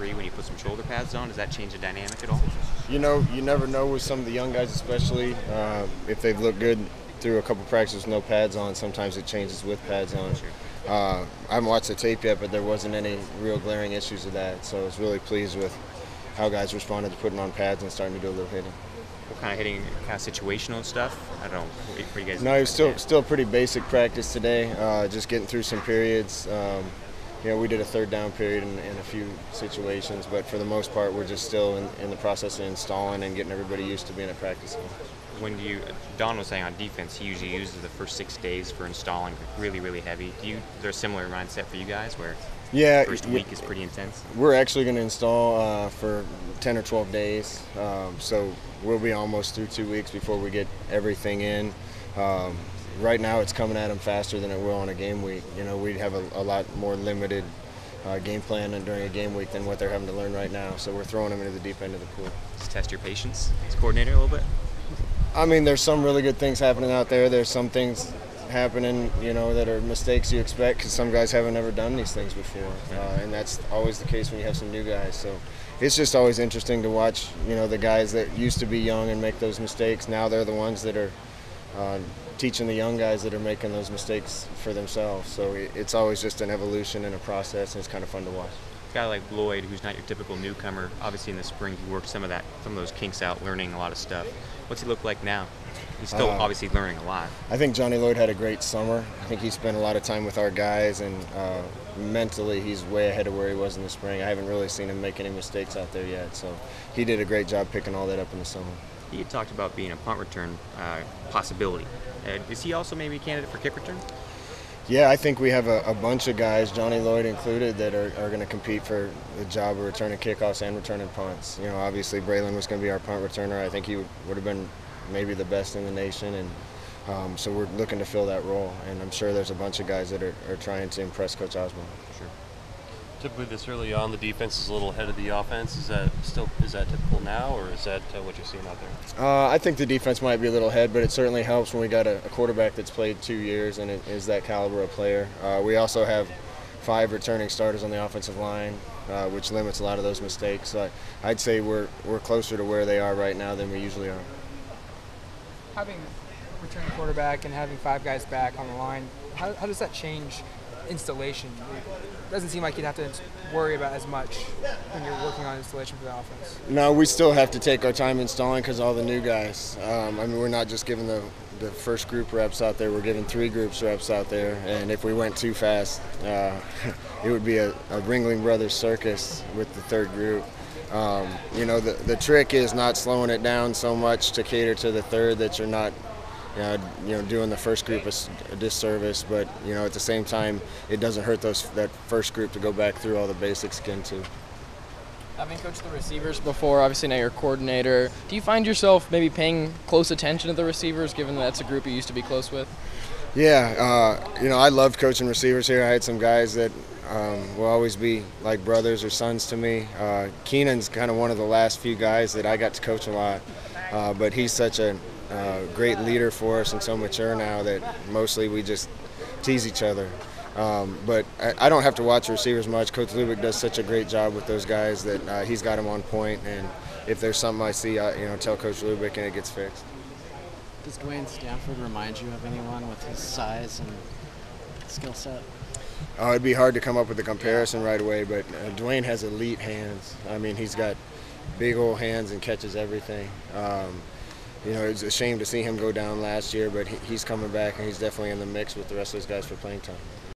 3 when you put some shoulder pads on? Does that change the dynamic at all? You know, you never know with some of the young guys, especially if they've looked good through a couple practices with no pads on. Sometimes it changes with pads on. Sure. I haven't watched the tape yet, but there wasn't any real glaring issues with that. So I was really pleased with how guys responded to putting on pads and starting to do a little hitting. What kind of hitting, kind of situational stuff? I don't know. What do you guys? No, it was still pretty basic practice today. Just getting through some periods. You know, we did a third down period in a few situations, but for the most part, we're just still in the process of installing and getting everybody used to being at practice. Don was saying on defense, he usually uses the first 6 days for installing really, really heavy. Is there a similar mindset for you guys where the first week is pretty intense? We're actually going to install for 10 or 12 days, so we'll be almost through 2 weeks before we get everything in. Right now it's coming at them faster than it will on a game week. You know, we have a lot more limited game plan during a game week than what they're having to learn right now, so we're throwing them into the deep end of the pool. Just test your patience as coordinator a little bit? I mean, there's some really good things happening out there. There's some things happening, you know, that are mistakes you expect because some guys haven't ever done these things before, and that's always the case when you have some new guys. So it's just always interesting to watch, you know, the guys that used to be young and make those mistakes. Now they're the ones that are teaching the young guys that are making those mistakes for themselves. So it's always just an evolution and a process, and it's kind of fun to watch. A guy like Lloyd, who's not your typical newcomer, obviously in the spring he worked some of those kinks out, learning a lot of stuff. What's he look like now? He's still obviously learning a lot. I think Johnny Lloyd had a great summer. I think he spent a lot of time with our guys, and mentally he's way ahead of where he was in the spring. I haven't really seen him make any mistakes out there yet, so he did a great job picking all that up in the summer. He had talked about being a punt return possibility. Is he also maybe a candidate for kick return? Yeah, I think we have a bunch of guys, Johnny Lloyd included, that are going to compete for the job of returning kickoffs and returning punts. You know, obviously Braylon was going to be our punt returner. I think he would have been maybe the best in the nation, and so we're looking to fill that role. And I'm sure there's a bunch of guys that are trying to impress Coach Osborne. Sure. Typically, this early on, the defense is a little ahead of the offense. Is that typical now, or is that what you're seeing out there? I think the defense might be a little ahead, but it certainly helps when we got a quarterback that's played 2 years and is that caliber of player. We also have 5 returning starters on the offensive line, which limits a lot of those mistakes. So I'd say we're closer to where they are right now than we usually are. Having returning quarterback and having 5 guys back on the line, how does that change installation? It doesn't seem like you'd have to worry about as much when you're working on installation for the offense. No, we still have to take our time installing because all the new guys. I mean, we're not just giving the first group reps out there, we're giving 3 groups reps out there, and if we went too fast, it would be a Ringling Brothers circus with the 3rd group. You know, the trick is not slowing it down so much to cater to the 3rd that you're not doing the first group a disservice, but you know, at the same time, it doesn't hurt that first group to go back through all the basics again too. Having coached the receivers before, obviously now you're a coordinator, do you find yourself maybe paying close attention to the receivers, given that that's a group you used to be close with? Yeah, you know, I loved coaching receivers here. I had some guys that will always be like brothers or sons to me. Keenan's kind of one of the last few guys that I got to coach a lot, but he's such a great leader for us and so mature now that mostly we just tease each other. But I don't have to watch receivers much. Coach Lubick does such a great job with those guys that he's got them on point, and if there's something I see, tell Coach Lubick and it gets fixed. Does Dwayne Stanford remind you of anyone with his size and skill set? It'd be hard to come up with a comparison right away, but Dwayne has elite hands. I mean, he's got big old hands and catches everything. You know, it's a shame to see him go down last year, but he's coming back and he's definitely in the mix with the rest of those guys for playing time.